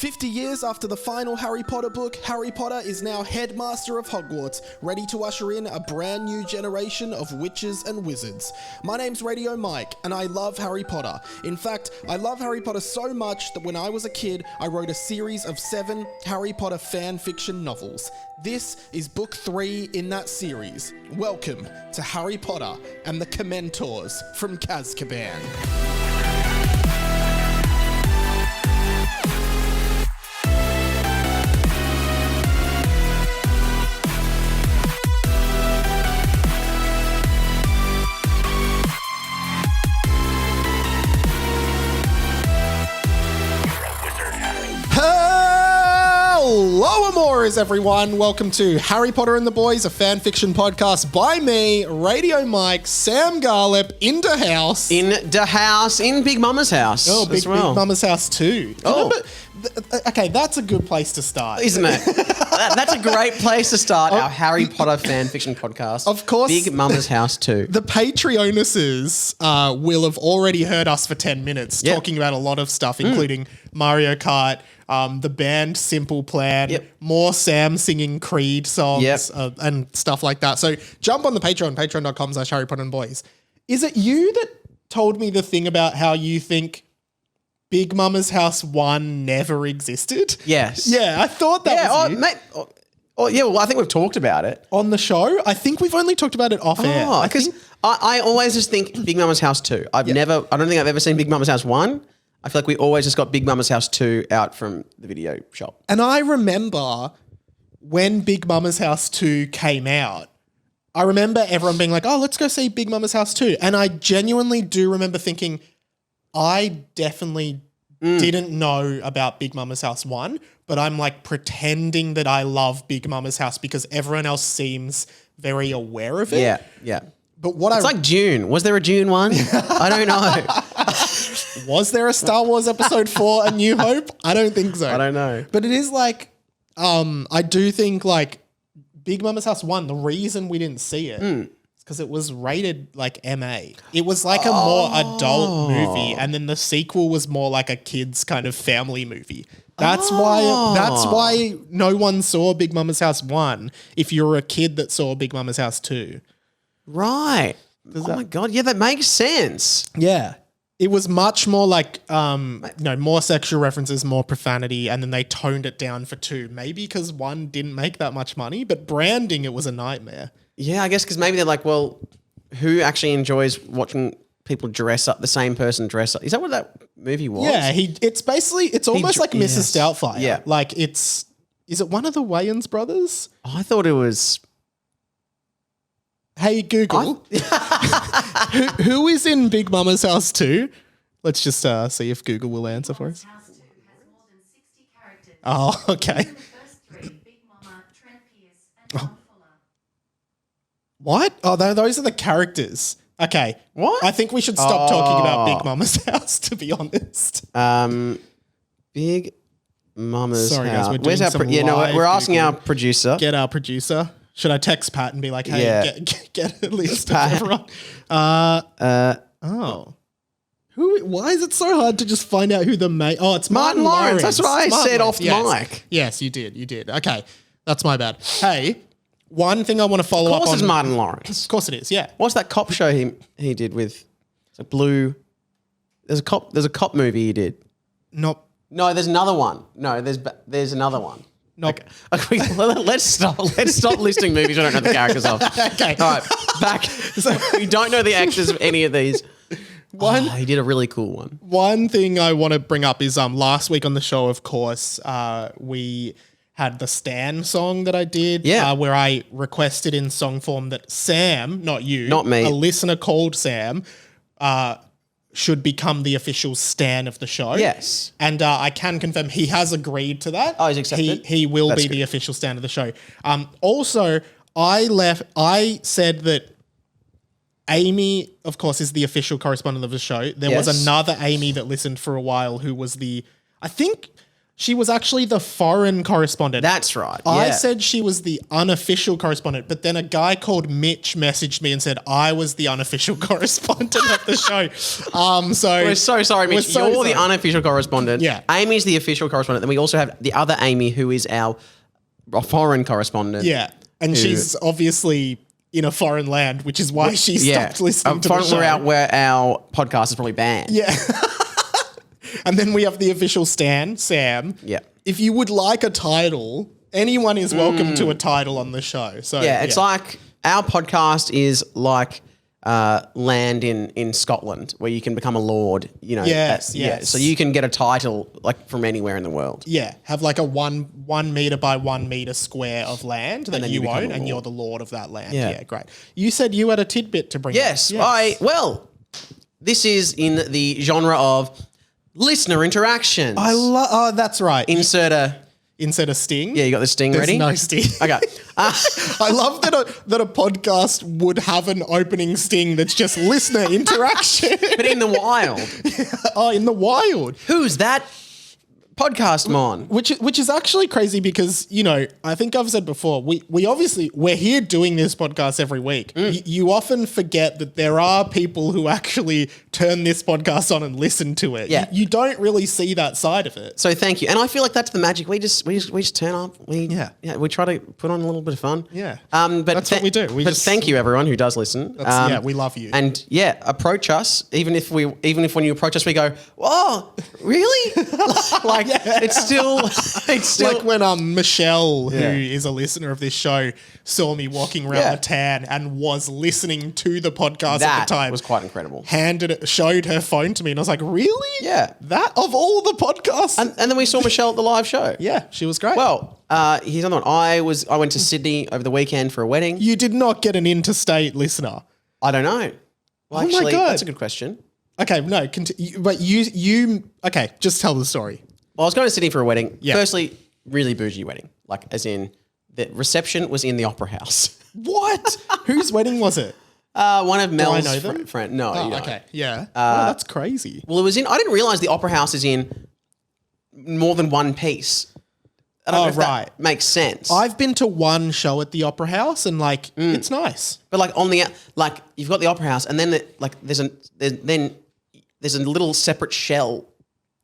50 years after the final Harry Potter book, Harry Potter is now headmaster of Hogwarts, ready to usher in a brand new generation of witches and wizards. My name's Radio Mike, and I love Harry Potter. In fact, I love Harry Potter so much that when I was a kid, I wrote a series of 7 Harry Potter fan fiction novels. This is book 3 in that series. Welcome to Harry Potter and the Commentors from Kazkaban. Hello, Amores, everyone. Welcome to Harry Potter and the Boys, a fan fiction podcast by me, Radio Mike, Sam Garlip, in the house. In Big Mama's house. Oh, Big Mama's house too. Okay, that's a good place to start. Isn't it? That's a great place to start our Harry Potter fan fiction podcast. Of course. Big Mama's house too. The Patreonuses will have already heard us for 10 minutes talking about a lot of stuff, including Mario Kart, the band Simple Plan, more Sam singing Creed songs and stuff like that. So jump on the Patreon, patreon.com/Harry Potter and Boys. Is it you that told me the thing about how you think Big Mama's House 1 never existed? Yes. Yeah, I thought that was you. Mate, well, I think we've talked about it. On the show? I think we've only talked about it off air. Because I always just think Big Mama's House 2. I don't think I've ever seen Big Mama's House 1. I feel like we always just got Big Mama's House 2 out from the video shop. And I remember when Big Mama's House 2 came out, I remember everyone being like, oh, let's go see Big Mama's House 2. And I genuinely do remember thinking, I definitely didn't know about Big Mama's House 1, but I'm like pretending that I love Big Mama's House because everyone else seems very aware of it. Yeah. But what it's like Dune. Was there a Dune 1? I don't know. Was there a Star Wars Episode 4, A New Hope? I don't think so. I don't know. But it is like, I do think like Big Mama's House 1, the reason we didn't see it is because it was rated like MA. It was like a more adult movie, and then the sequel was more like a kid's kind of family movie. That's why no one saw Big Mama's House 1 if you're a kid that saw Big Mama's House 2. Right. My God. Yeah, that makes sense. Yeah. It was much more like, more sexual references, more profanity, and then they toned it down for 2. Maybe because 1 didn't make that much money, but branding, it was a nightmare. Yeah, I guess because maybe they're like, well, who actually enjoys watching people dress up, the same person dress up? Is that what that movie was? Yeah, it's almost like Mrs. Doubtfire. Yeah. Like is it one of the Wayans brothers? I thought it was... Hey, Google. Who is in Big Mama's House 2? Let's just see if Google will answer for us. House 2 has more than 60 characters. Oh, okay. In the first 3, Big Mama, Trent Pierce, and John Fuller. What? Oh, those are the characters. Okay. What? I think we should stop talking about Big Mama's House, to be honest. Big Mama's Sorry, House. guys, we're doing Where's our some we're asking Google. our producer. Get our producer. Should I text Pat and be like, hey, get a list of everyone? Why is it so hard to just find out who the main... Oh, it's Martin Lawrence. That's what I said off the mic. Yes, you did. Okay, that's my bad. Hey, one thing I want to follow up on... Of course it's Martin Lawrence. Of course it is, yeah. What's that cop show he did with... It's a blue... There's a cop movie he did. No, there's another one. No, there's another one. Nope. Okay, let's stop listing movies I don't know the characters of. Okay. All right, back. So we don't know the actors of any of these. He did a really cool one. One thing I want to bring up is last week on the show, of course, we had the Stan song that I did. Where I requested in song form that Sam, not you, not me, a listener called Sam, should become the official Stan of the show. Yes. And I can confirm he has agreed to that. Oh, he's accepted? He will That's be good. the official Stan of the show. Also, I said that Amy, of course, is the official correspondent of the show. There was another Amy that listened for a while who was I think She was actually the foreign correspondent. That's right. I yeah. said she was the unofficial correspondent, but then a guy called Mitch messaged me and said I was the unofficial correspondent of the show. We're so sorry, Mitch. so You're sorry. the unofficial correspondent. Yeah. Amy's the official correspondent. Then we also have the other Amy, who is our foreign correspondent. Yeah, and she's obviously in a foreign land, which is why she stopped listening to the show. Where our podcast is probably banned. Yeah. And then we have the official Stan, Sam. Yeah. If you would like a title, anyone is welcome to a title on the show. So Yeah, it's like our podcast is like land in Scotland where you can become a lord, you know. Yes, Yeah, yes. so you can get a title like from anywhere in the world. Yeah, have like a 1 meter by 1 meter square of land that then you you become own, a and lord. you're the lord of that land. Yeah. Yeah, great. You said you had a tidbit to bring Yes, up. this is in the genre of listener interactions. Oh, that's right. Insert a Insert a sting. Yeah, you got the sting There's ready? no sting. Okay. I love that a podcast would have an opening sting that's just listener interaction. But in the wild. Oh, in the wild. Who's that podcast mon? Which is actually crazy because, you know, I think I've said before, we obviously, we're here doing this podcast every week. You often forget that there are people who actually turn this podcast on and listen to it. Yeah. You don't really see that side of it. So thank you. And I feel like that's the magic. We just turn up. We try to put on a little bit of fun. Yeah. But That's what we do. But thank you everyone who does listen. We love you. And yeah, approach us. Even if when you approach us, we go, "Whoa, really?" like it's still like when Michelle, who is a listener of this show, saw me walking around the tan and was listening to the podcast at the time. That was quite incredible. Showed her phone to me, and I was like, "Really? Yeah. That of all the podcasts?" And then we saw Michelle at the live show. Yeah, she was great. Well, here's another one. I went to Sydney over the weekend for a wedding. You did not get an interstate listener. I don't know. Well, Oh my actually, God. that's a good question. Okay, no, but you okay, just tell the story. Well, I was going to Sydney for a wedding. Yeah. Firstly, really bougie wedding. Like, as in, the reception was in the Opera House. What? Whose wedding was it? One of Mel's know them? friend. No, Oh, you don't. okay. Yeah. Wow, that's crazy. Well, it was in. I didn't realize the Opera House is in more than one piece. I don't know if that makes sense. I've been to one show at the Opera House and it's nice. But like on the you've got the Opera House, and then there's a little separate shell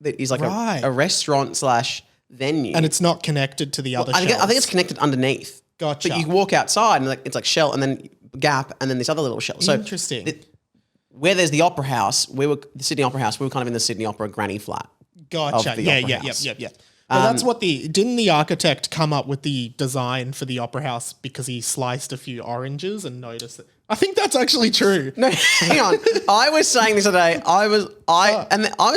that is like a restaurant / venue, And it's not connected to the other I shows. think it's connected underneath. Gotcha. But you walk outside and it's like shell, and then gap, and then this other little shell. So Interesting. Where there's the Opera House, the Sydney Opera House. We were kind of in the Sydney Opera granny flat. Gotcha. of the Yeah, Opera yeah, House. yeah. But that's what didn't the architect come up with the design for the Opera House because he sliced a few oranges and noticed it? I think that's actually true. No, hang on. I was saying this today. I was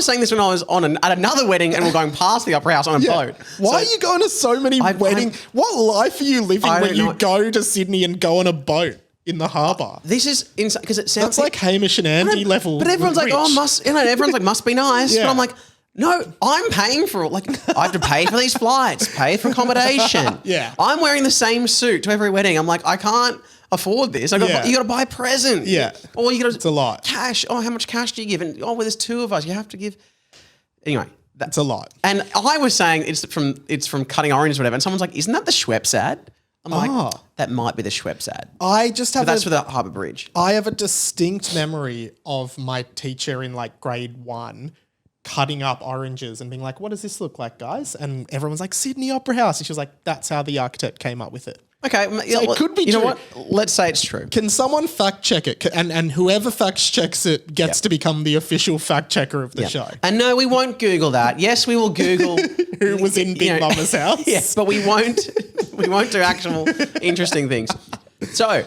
saying this when I was at another wedding, and we're going past the Opera House on a boat. Why are you going to so many weddings? What life are you living when you go to Sydney and go on a boat in the harbour? This is insane because it sounds That's like Hamish and Andy level. But everyone's like, rich. everyone's like, must be nice. Yeah. But I'm like, no, I'm paying for it. Like, I have to pay for these flights, pay for accommodation. Yeah. I'm wearing the same suit to every wedding. I'm like, I can't afford this. You got to buy a present. Yeah. Or you got to. It's a lot. Cash. Oh, how much cash do you give? And well, there's two of us. You have to give. Anyway. That's a lot. And I was saying it's from cutting oranges or whatever. And someone's like, isn't that the Schweppes ad? I'm like, that might be the Schweppes ad. I just have But that's for the Harbour Bridge. I have a distinct memory of my teacher in like grade 1 cutting up oranges and being like, what does this look like, guys? And everyone's like, Sydney Opera House. And she was like, that's how the architect came up with it. Okay. it could be You know true. what? Let's say it's true. Can someone fact check it? And whoever fact checks it gets to become the official fact checker of the show. And no, we won't Google that. Yes, we will Google Who was in Big Mama's house? Yes, but we won't do actual interesting things. So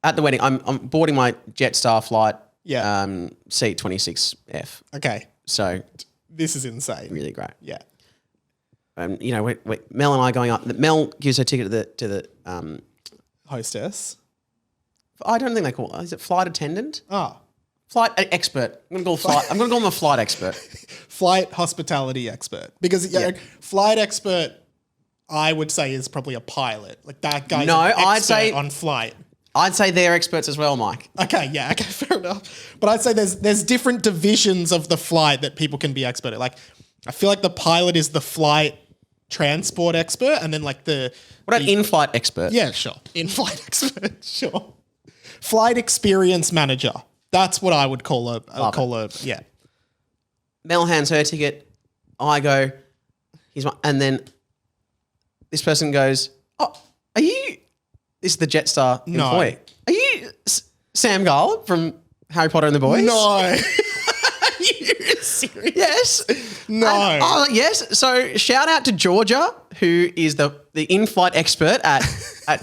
at the wedding, I'm boarding my Jetstar flight. Yeah. Seat 26F. Okay. So This is insane. really great. Yeah. Mel and I going up. Mel gives her ticket to the Hostess. I don't think they call it. Is it flight attendant? Ah. Flight expert. I'm going to call him a flight expert. Flight hospitality expert. Because flight expert, I would say, is probably a pilot. Like that guy's No, an expert I'd say- on flight. I'd say they're experts as well, Mike. Okay, fair enough. But I'd say there's different divisions of the flight that people can be expert at. Like I feel like the pilot is the flight transport expert, and then like What about in-flight expert? yeah, sure, in-flight expert, sure, flight experience manager. That's what I would call a yeah. Mel hands her ticket. I go, and then this person goes, "Oh, are you?" This is the Jetstar employee. Are you Sam Garland from Harry Potter and the Boys? No. Are you serious? Yes. No. Yes. So shout out to Georgia, who is the in-flight expert at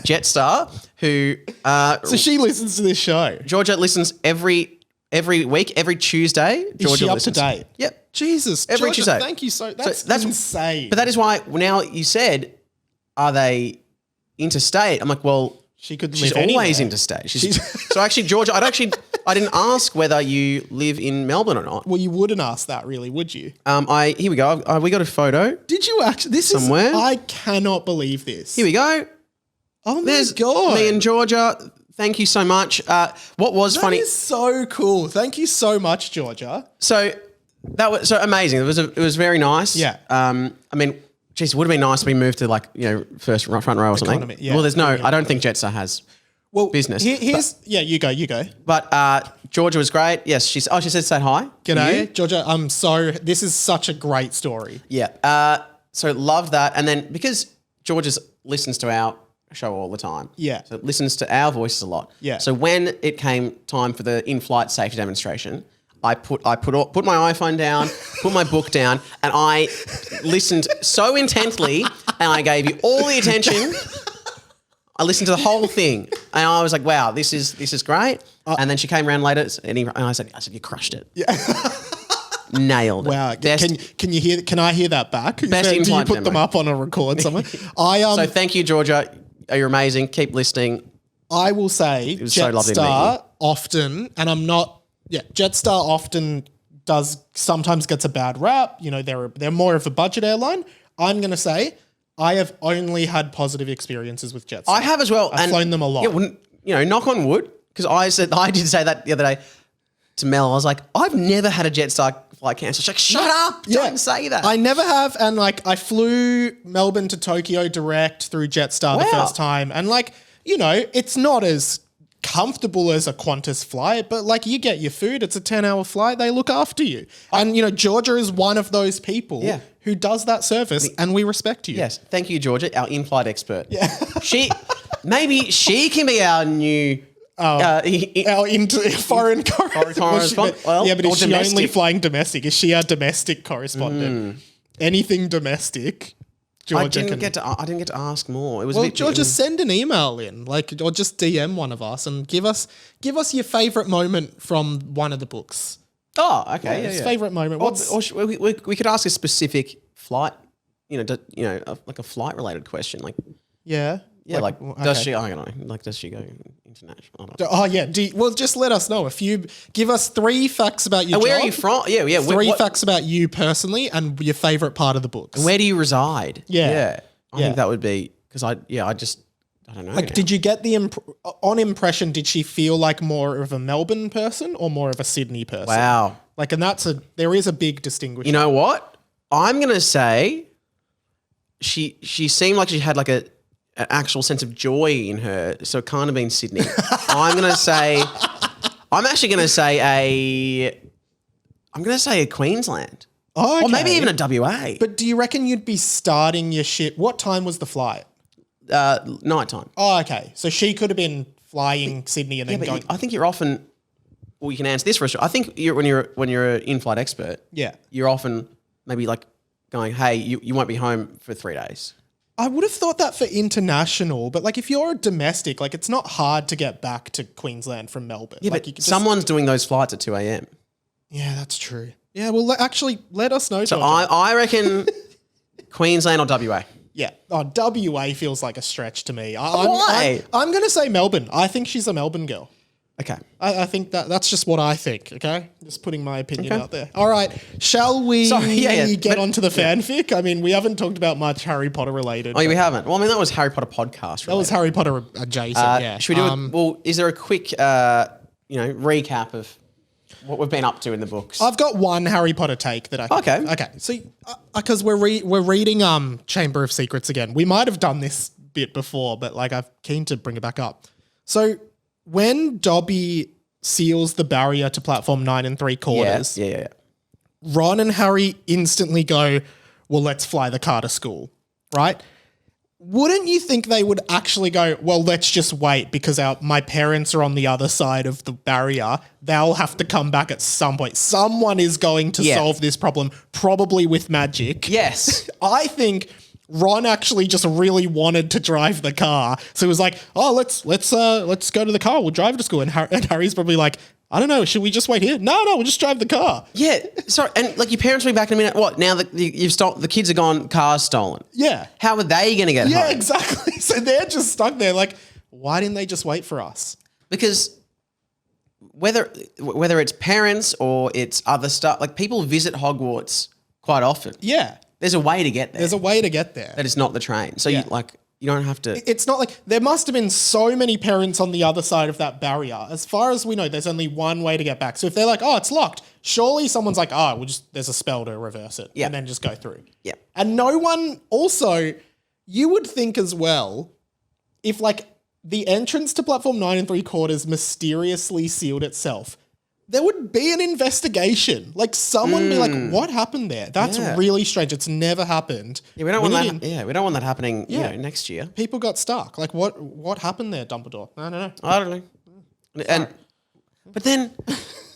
Jetstar. Who So she listens to this show. Georgia listens every week, every Tuesday. Georgia Is she up listens. to date? Yep. Jesus, Every Georgia, Tuesday. thank you so. That's insane. But that is why now you said, are they interstate? I'm like, well, she's always interstate. So actually, Georgia, I didn't ask whether you live in Melbourne or not. Well, you wouldn't ask that, really, would you? Here we go. We got a photo. Did you actually? This somewhere. I cannot believe this. Here we go. Oh my God. Me and Georgia. Thank you so much. What was funny? That is so cool. Thank you so much, Georgia. So that was so amazing. It was very nice. Yeah. I mean, geez, it would have been nice to be moved to front row or something. Economy, yeah. Well, there's no. I don't think Jetstar has. Business. You go. But Georgia was great. Yes, she said say hi. G'day, Georgia. This is such a great story. Yeah. So loved that. And then because Georgia listens to our show all the time. Yeah. So it listens to our voices a lot. Yeah. So when it came time for the in-flight safety demonstration, I put my iPhone down, put my book down, and I listened so intently, and I gave you all the attention. I listened to the whole thing, and I was like, "Wow, this is great." And then she came around later, and I said, "You crushed it." Yeah. Nailed it. Wow. Can you hear? Can I hear that back? Best do you in-flight put demo. them up on a record somewhere? So thank you, Georgia. You're amazing. Keep listening. I will say was so lovely to meet Jetstar often, and I'm not. Yeah, Jetstar often sometimes gets a bad rap. You know, they're more of a budget airline. I'm going to say I have only had positive experiences with Jetstar. I have as well. I've flown them a lot. Yeah, well, knock on wood, because I did say that the other day to Mel. I was like, I've never had a Jetstar flight cancel. She's like, shut up, don't say that. I never have, and I flew Melbourne to Tokyo direct through Jetstar the first time, and it's not as comfortable as a Qantas flight, but you get your food. It's a 10-hour flight. They look after you. And Georgia is one of those people who does that service, and we respect you. Yes. Thank you, Georgia, our in-flight expert. Yeah. Maybe she can be our new our foreign correspondent. But is she only flying domestic? Is she our domestic correspondent? Anything domestic? Georgia I didn't get to ask more. It was Georgia, send an email in, or just DM one of us and give us your favourite moment from one of the books. Oh, okay. Yeah. Favourite moment. We could ask a specific flight, like a flight related question, yeah. Yeah, does she? I don't know. Does she go international? I don't know. Oh yeah. Just let us know. Give us 3 facts about your job. Where are you from? Yeah. 3 facts about you personally and your favourite part of the books. And where do you reside? Yeah. I think that would be because I don't know. Did you get on impression? Did she feel like more of a Melbourne person or more of a Sydney person? Wow. And there is a big distinguishing. You know what? I'm gonna say she seemed like she had an actual sense of joy in her, so it can't have been Sydney. I'm actually gonna say a Queensland. Oh, okay. Or maybe even a WA. But do you reckon you'd be starting your ship? What time was the flight? Nighttime. Oh, okay. So she could have been flying Sydney and then going. I think you're often. Well, you can answer this for us. I think when you're an in-flight expert, you're often maybe going, hey, you won't be home for 3 days. I would have thought that for international, but if you're a domestic, it's not hard to get back to Queensland from Melbourne. Yeah, but someone's doing those flights at 2 a.m. Yeah, that's true. Yeah, well, actually, let us know. So I reckon Queensland or WA. Yeah. Oh, WA feels like a stretch to me. Why? I'm going to say Melbourne. I think she's a Melbourne girl. Okay. I think that's just what I think, okay? Just putting my opinion out there. All right. Shall we get onto the fanfic? I mean, we haven't talked about much Harry Potter related. Oh, we haven't. Well, I mean, that was Harry Potter podcast. That was Harry Potter adjacent, yeah. Should we do it? Well, is there a quick, recap of what we've been up to in the books. I've got one Harry Potter take that I can. Okay. Okay. So, because we're reading Chamber of Secrets again. We might have done this bit before, but like I'm keen to bring it back up. So when Dobby seals the barrier to platform 9 3/4, Yeah. Ron and Harry instantly go, well, let's fly the car to school, right? Wouldn't you think they would actually go, well, let's just wait because my parents are on the other side of the barrier. They'll have to come back at some point. Someone is going to solve this problem, probably with magic. Yes. I think Ron actually just really wanted to drive the car. So he was like, oh, let's go to the car. We'll drive to school. And Harry's probably like, I don't know. Should we just wait here? No, we'll just drive the car. Yeah. Sorry. And like your parents will be back in a minute. What? Now that you've stopped, the kids are gone, car's stolen. Yeah. How are they going to get home? Yeah, exactly. So they're just stuck there like, why didn't they just wait for us? Because whether it's parents or it's other stuff, like people visit Hogwarts quite often. Yeah. There's a way to get there. There's a way to get there. That is not the train. So Yeah. you don't have to. It's not like there must have been so many parents on the other side of that barrier. As far as we know, there's only one way to get back. So if they're like, oh, it's locked, surely someone's like, oh, there's a spell to reverse it. Yeah. And then just go through. Yeah. And no one also, you would think as well, if like the entrance to platform 9 3/4 mysteriously sealed itself, there would be an investigation. Like someone would be like, what happened there? That's really strange. It's never happened. Yeah, we don't want that. We don't want that happening. Next year. People got stuck. Like what happened there, Dumbledore? I don't know. I don't know. But then,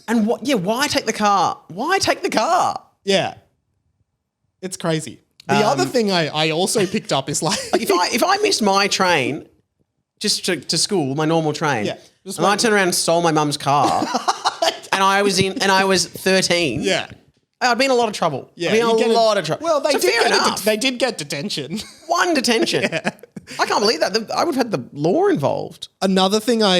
and what? Yeah, why take the car? Why take the car? Yeah. It's crazy. The other thing I also picked up is like If I missed my train just to school, my normal train, and I turned around and stole my mum's car, and I was 13. Yeah. I'd be in a lot of trouble. Yeah, I'd be in a lot of trouble. Well, So fair enough. they did get detention. One detention. I can't believe that. I would have had the law involved. Another thing I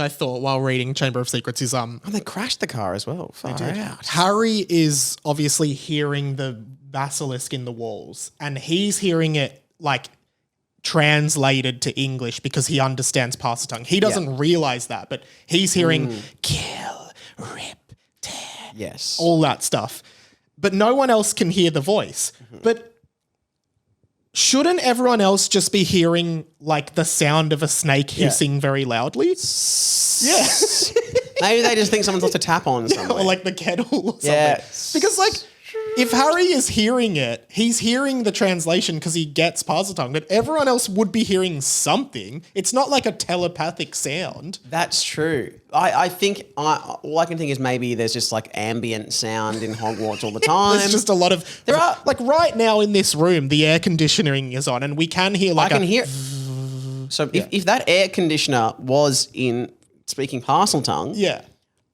thought while reading Chamber of Secrets is And they crashed the car as well. Far out. Harry is obviously hearing the basilisk in the walls, and he's hearing it like translated to English because he understands Parseltongue. He doesn't realize that, but he's hearing kill, rip, tear, Yes. all that stuff. But no one else can hear the voice. But shouldn't everyone else just be hearing like the sound of a snake hissing very loudly? Yeah. Maybe they just think someone's left a tap on somewhere. Or like the kettle or something. Yeah. Because like if Harry is hearing it, he's hearing the translation because he gets Parseltongue, but everyone else would be hearing something. It's not like a telepathic sound. That's true. I think all I can think is maybe there's just like ambient sound in Hogwarts all the time. There's just a lot of like right now in this room, the air conditioning is on, and we can hear like I can hear. So if that air conditioner was in speaking Parseltongue, yeah.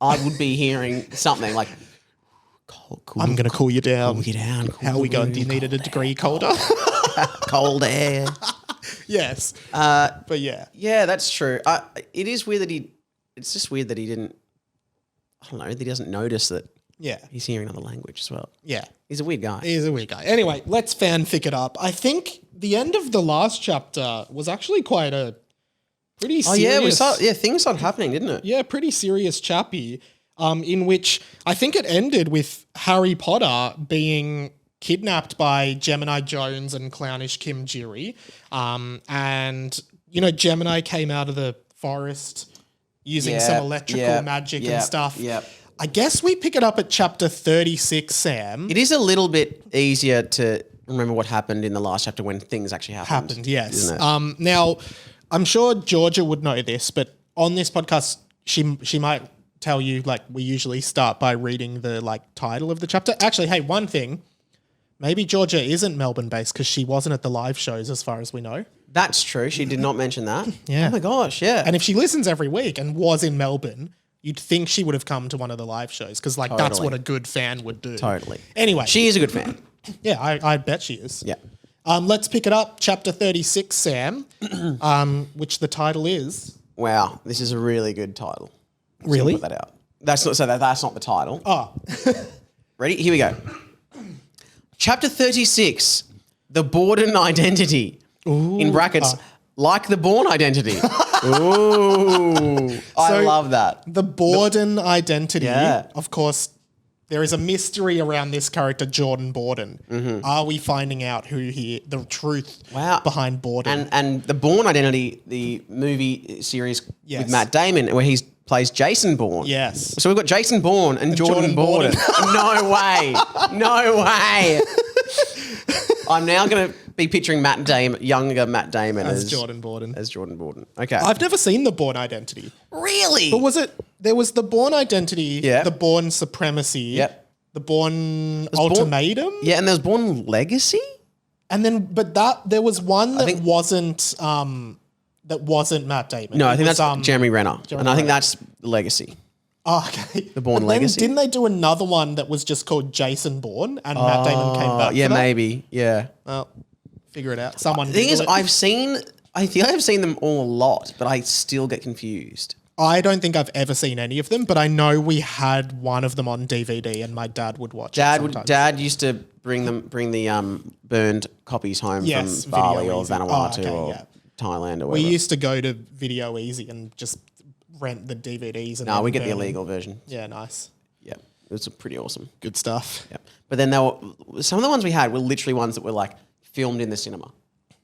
I would be hearing something like. Cool, I'm going to cool you down. cool you down. How are we going? Do you need it a degree colder? Cold air. Yes. But yeah. Yeah, that's true. It is weird that it's just weird that he didn't, I don't know, that he doesn't notice that Yeah. he's hearing another language as well. Yeah. He's a weird guy. He is a weird guy. Anyway, let's fanfic it up. I think the end of the last chapter was actually quite a pretty serious... things started happening, didn't it? Yeah, pretty serious chappy, in which I think it ended with Harry Potter being kidnapped by Gemini Jones and clownish Kim Jiri. And, you know, Gemini came out of the forest using some electrical magic and stuff. Yeah. I guess we pick it up at chapter 36, Sam. It is a little bit easier to remember what happened in the last chapter when things actually happened. Yes. Isn't it? Now, I'm sure Georgia would know this, but on this podcast, she might tell you, like, we usually start by reading the, like, title of the chapter. Actually, hey, one thing, maybe Georgia isn't Melbourne-based because she wasn't at the live shows as far as we know. That's true. She did not mention that. Yeah. Oh my gosh, yeah. And if she listens every week and was in Melbourne, you'd think she would have come to one of the live shows because, like, that's what a good fan would do. Totally. Anyway. She is a good fan. Yeah, I bet she is. Yeah. Let's pick it up, chapter 36, Sam, which the title is... Wow, this is a really good title. Really? Put that out. That's not the title. Oh. Ready? Here we go. Chapter 36, The Bordan Identity. Ooh. In brackets, like the Bourne identity. Ooh, I So- love that. The Bordan identity, Yeah. of course, there is a mystery around this character, Jordan Bordan. Are we finding out the truth Wow. behind Bordan? And the Bourne Identity, the movie series Yes. with Matt Damon, where he plays Jason Bourne. Yes. So we've got Jason Bourne and Jordan Jordan Bordan. No way. No way. I'm now going to be picturing Matt Damon, younger Matt Damon as Jordan Bordan. As Jordan Bordan. Okay. I've never seen the Bourne Identity. Really? But there was the Bourne Identity, Yeah. the Bourne Supremacy, Yep. the Bourne Bourne- Ultimatum, Yeah, and there's Bourne Legacy? and then there was one that think- wasn't Matt Damon. No, It I think was, that's Jeremy Renner. Jeremy and I think Renner. that's Legacy. Oh, okay. The Bourne But then Legacy. Didn't they do another one that was just called Jason Bourne, and Matt Damon came back? Yeah, for that? maybe. Yeah. Well, figure it out. Someone. The thing is, Google it. I think I've seen them all a lot, but I still get confused. I don't think I've ever seen any of them, but I know we had one of them on DVD, and my dad would watch it sometimes. Dad used to bring the burned copies home Yes, from Bali Video or Easy. Vanuatu Okay, or yeah. Thailand or We whatever. used to go to Video Easy and just rent the DVDs. And No, then we get the burn them. illegal version. Yeah, nice. Yeah, it was pretty awesome. Good stuff. Yeah, but then some of the ones we had were literally ones that were like filmed in the cinema.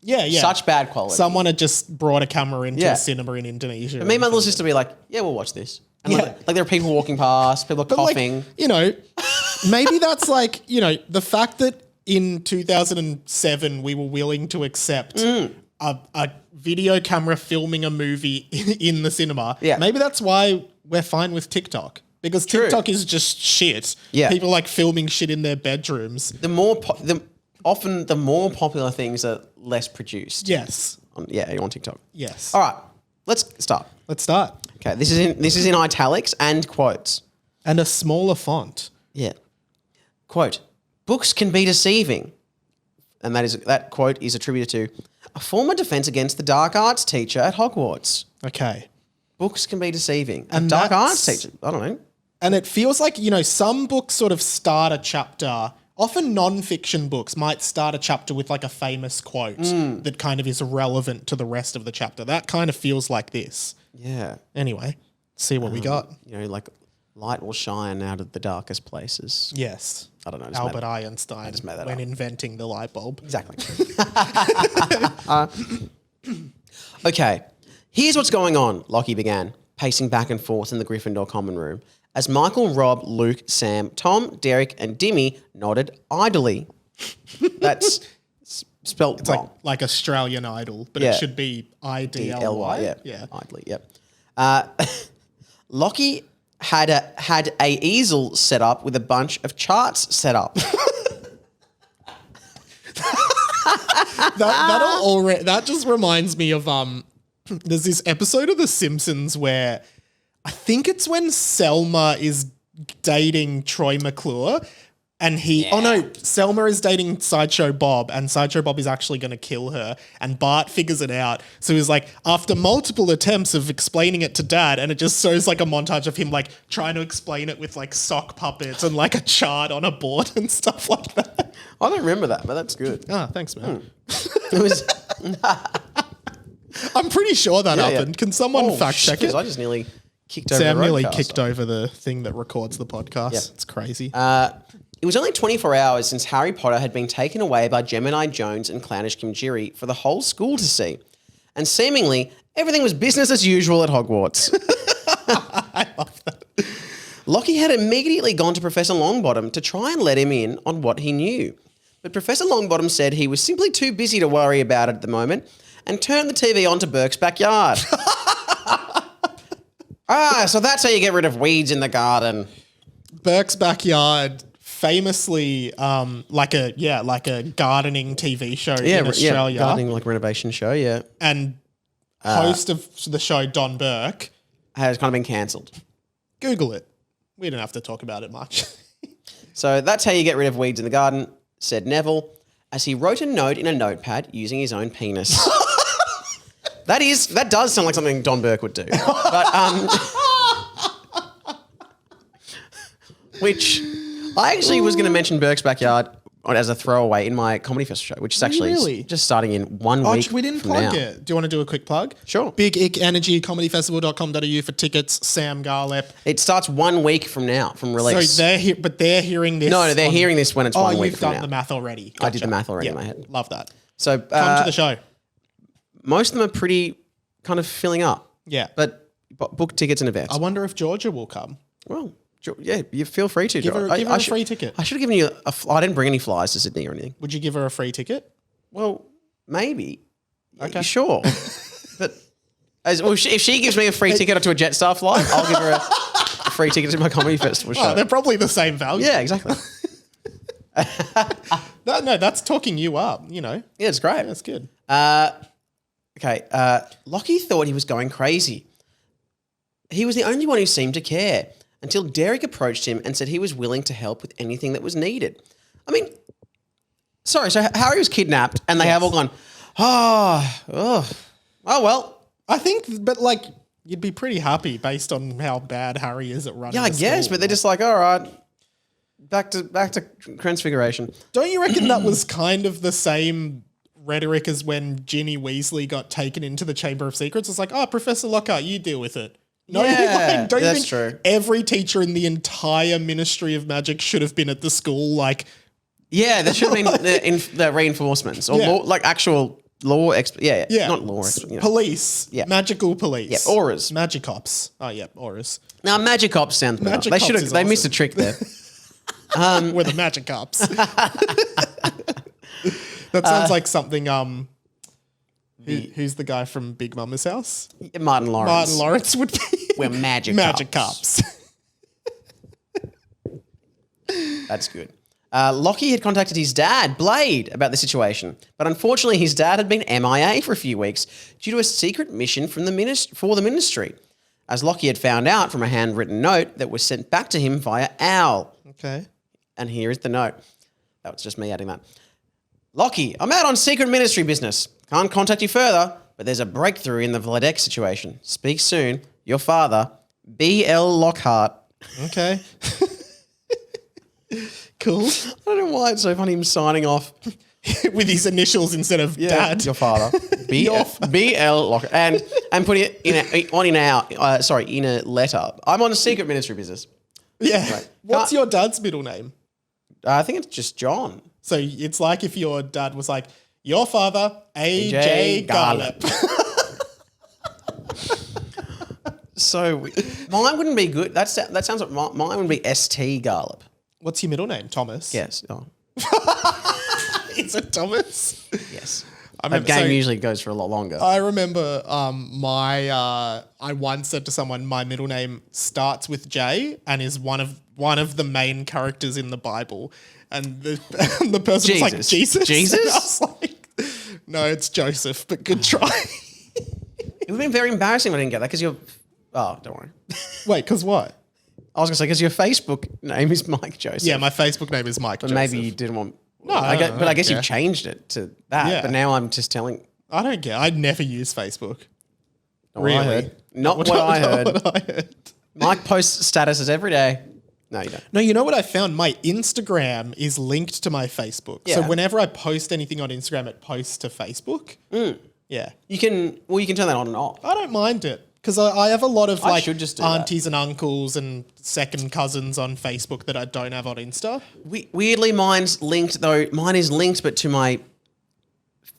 Yeah, yeah. Such bad quality. Someone had just brought a camera into Yeah. a cinema in Indonesia. Me and my and little filmed sister be like, yeah, we'll watch this. And Yeah. like there are people walking past, people are But coughing. maybe that's the fact that in 2007 we were willing to accept a video camera filming a movie in the cinema. Yeah. Maybe that's why we're fine with TikTok. Because True. TikTok is just shit. Yeah. People like filming shit in their bedrooms. Often the more popular things are less produced. Yes. On TikTok. Yes. All right, let's start. Let's start. Okay, this is in italics and quotes. And a smaller font. Yeah. Quote: "Books can be deceiving," and that quote is attributed to a former Defense Against the Dark Arts teacher at Hogwarts. Okay. Books can be deceiving. And a dark that's- arts teacher. I don't know. And it feels like, some books sort of start a chapter. Often non-fiction books might start a chapter with like a famous quote that kind of is relevant to the rest of the chapter. That kind of feels like this. Yeah. Anyway, see what we got. Like light will shine out of the darkest places. Yes. I don't know. Albert Einstein just made that when up. inventing the light bulb. Exactly. Okay, here's what's going on, Lachy began, pacing back and forth in the Gryffindor common room, as Michael, Rob, Luke, Sam, Tom, Derek, and Dimmy nodded idly. That's spelt It's wrong. like Australian Idol, but Yeah. it should be IDLY. Yeah. Yeah. Idly, yep. Lachy had a easel set up with a bunch of charts set up. That just reminds me of there's this episode of The Simpsons where I think it's when Selma is dating Troy McClure and Selma is dating Sideshow Bob and Sideshow Bob is actually going to kill her and Bart figures it out. So he's like, after multiple attempts of explaining it to Dad, and it just shows like a montage of him like trying to explain it with like sock puppets and like a chart on a board and stuff like that. I don't remember that, but that's good. Ah, thanks, man. It was I'm pretty sure that yeah. happened. Can someone fact check shit, it? I just nearly kicked over Sam the nearly roadcaster. kicked over the thing that records the podcast. Yep. It's crazy. It was only 24 hours since Harry Potter had been taken away by Gemini Jones and Clownish Kimjiri for the whole school to see. And seemingly, everything was business as usual at Hogwarts. I love that. Lachy had immediately gone to Professor Longbottom to try and let him in on what he knew. But Professor Longbottom said he was simply too busy to worry about it at the moment and turned the TV on to Burke's backyard. So that's how you get rid of weeds in the garden. Burke's Backyard, famously like a gardening TV show in Australia. Gardening like renovation show, yeah. And host of the show, Don Burke. Has kind of been cancelled. Google it. We don't have to talk about it much. So that's how you get rid of weeds in the garden, said Neville, as he wrote a note in a notepad using his own penis. That does sound like something Don Burke would do. But which I actually was going to mention Burke's Backyard as a throwaway in my Comedy Festival show, which is actually Really? just starting in 1 week. We didn't from plug now. it. Do you want to do a quick plug? Sure. Big Ick Energy, comedyfestival.com.au for tickets. Sam Garlep. It starts 1 week from now, from release. So they're hearing this. No, they're hearing this when it's 1 week you've from done now. the math already. I did Gotcha. the math already in Yeah, my head. Love that. So Come to the show. most of them are pretty kind of filling up. Yeah. But book tickets in advance. I wonder if Georgia will come. Well, yeah, you feel free to. Give her a free ticket. I should have given you I didn't bring any flyers to Sydney or anything. Would you give her a free ticket? Well, maybe. Okay. Sure. But if she gives me a free ticket to a Jetstar flight, I'll give her a free ticket to my Comedy Festival show. Oh, they're probably the same value. Yeah, exactly. No, that's talking you up, you know. Yeah, it's great. That's good. Okay. Lachy thought he was going crazy. He was the only one who seemed to care until Derek approached him and said he was willing to help with anything that was needed. I mean, sorry, so Harry was kidnapped and they have all gone, oh, well. I think, but like, you'd be pretty happy based on how bad Harry is at running. Yeah, I the guess, school. but they're just like, all right, back to transfiguration. Don't you reckon that was kind of the same rhetoric as when Ginny Weasley got taken into the Chamber of Secrets? It's like, oh, Professor Lockhart, you deal with it. No, Yeah, don't you that's think true. every teacher in the entire Ministry of Magic should have been at the school? Like, Yeah, there should have been the reinforcements or Yeah. law, like actual law. yeah, Not law. You know. Police, Yeah. magical police, Yeah, auras. Magicops. Oh, yeah, auras. Now, Magic Ops sounds better. Magic They Ops should have. is They missed a awesome. trick there. We're the Magicops. That sounds like something. Who's the guy from Big Mama's house? Martin Lawrence. Martin Lawrence would be. We're Magic Magicops. That's good. Lachy had contacted his dad, Blade, about the situation, but unfortunately his dad had been MIA for a few weeks due to a secret mission from for the ministry, as Lachy had found out from a handwritten note that was sent back to him via Owl. Okay. And here is the note. That was just me adding that. Lachy, I'm out on secret ministry business. Can't contact you further, but there's a breakthrough in the Vladek situation. Speak soon. Your father, B.L. Lockhart. Okay. Cool. I don't know why it's so funny him signing off. With his initials instead of dad. Your father. B.L. Lockhart. And putting it in a letter. I'm on a secret ministry business. Yeah. Right. What's your dad's middle name? I think it's just John. So it's like if your dad was like, your father, A.J. A.J. Garlep. So mine wouldn't be good. That sounds like mine would be S.T. Garlep. What's your middle name? Thomas? Yes. Oh, Is it Thomas? yes. I That remember, game so usually goes for a lot longer. I remember I once said to someone, my middle name starts with J and is one of the main characters in the Bible. And the person was like, Jesus? Jesus? And I was like, no, it's Joseph, but good try. It would have been very embarrassing if I didn't get that because you're... Oh, don't worry. Wait, because what? I was going to say because your Facebook name is Mike Joseph. Yeah, my Facebook name is Mike But Joseph. maybe you didn't want... No, I don't guess care. you've changed it to that. Yeah. But now I'm just telling... I don't care. I'd never use Facebook. Not what I heard. Not what I heard. Mike posts statuses every day. No, you don't. No, you know what I found? My Instagram is linked to my Facebook. So Yeah. whenever I post anything on Instagram, it posts to Facebook. Yeah. You can turn that on and off. I don't mind it because I have a lot of I like should just do that. aunties and uncles and second cousins on Facebook that I don't have on Insta. Weirdly, mine's linked though. Mine is linked, but to my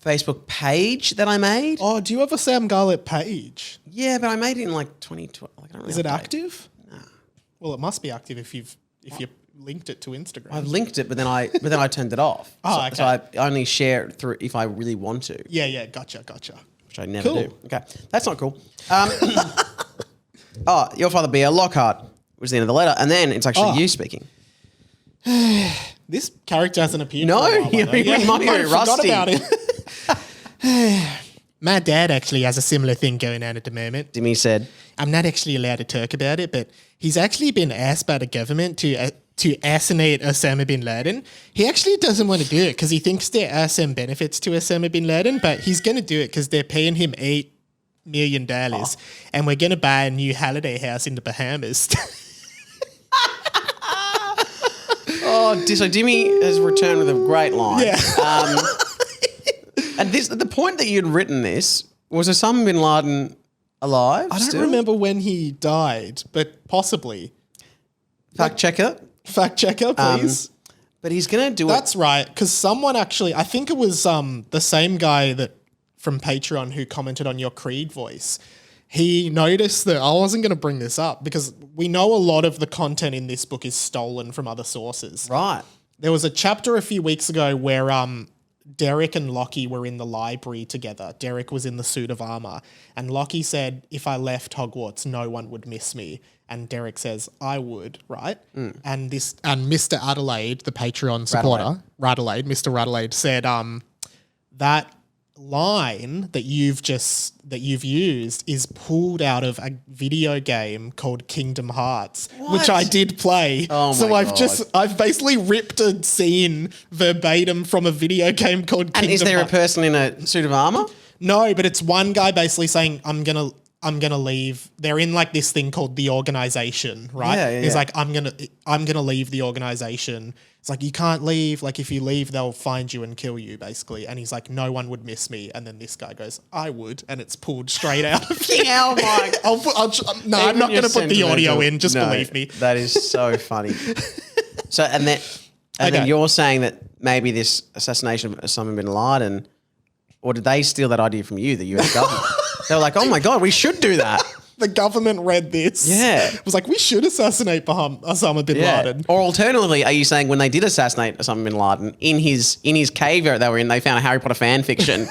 Facebook page that I made. Oh, do you have a Sam Garlett page? Yeah, but I made it in like 2012. Like, I don't really Is it update. active? No. Well, it must be active if you linked it to Instagram. I've linked it, but then I turned it off. Oh, so I only share it through if I really want to, yeah, gotcha. which I never Cool. do. Okay, that's not cool. Your father, B.L. Lockhart, was the end of the letter, and then it's actually you speaking. This character hasn't appeared. No, for a while, you though. Yeah, remind me I of forgot Rusty. about it. My dad actually has a similar thing going on at the moment. Demi said, I'm not actually allowed to talk about it, but he's actually been asked by the government to assassinate Osama bin Laden. He actually doesn't want to do it because he thinks there are some benefits to Osama bin Laden, but he's going to do it because they're paying him $8 million and we're going to buy a new holiday house in the Bahamas. So Dimmy has returned with a great line. Yeah. And the point that you'd written this was Osama bin Laden alive? I don't remember when he died, but possibly. Fact checker. Fact checker, please. But he's going to do That's right, because someone actually, I think it was the same guy that from Patreon who commented on your Creed voice. He noticed that I wasn't going to bring this up because we know a lot of the content in this book is stolen from other sources. Right. There was a chapter a few weeks ago where Derek and Lachy were in the library together. Derek was in the suit of armor, and Lachy said, "If I left Hogwarts, no one would miss me." And Derek says, "I would," right? And Mr. Adelaide, the Patreon supporter, Mr. Radelaide said, that line that you've used is pulled out of a video game called Kingdom Hearts, which I did play. Oh so my I've basically ripped a scene verbatim from a video game called Kingdom Hearts. And is there a person in a suit of armor? No, but it's one guy basically saying, I'm gonna leave. They're in like this thing called the organization, right? Yeah. He's like, I'm gonna leave the organization. It's like, you can't leave. Like, if you leave, they'll find you and kill you, basically. And he's like, no one would miss me. And then this guy goes, I would. And it's pulled straight out of him. Oh my! I'm not going to put the audio in. Just believe me. That is so funny. Then you're saying that maybe this assassination of Osama bin Laden, or did they steal that idea from you, the US government? They were like, oh my God, we should do that. The government read this. Yeah. It was like, we should assassinate Osama bin Laden. Or alternatively, are you saying when they did assassinate Osama bin Laden, in his cave that they were in, they found a Harry Potter fan fiction,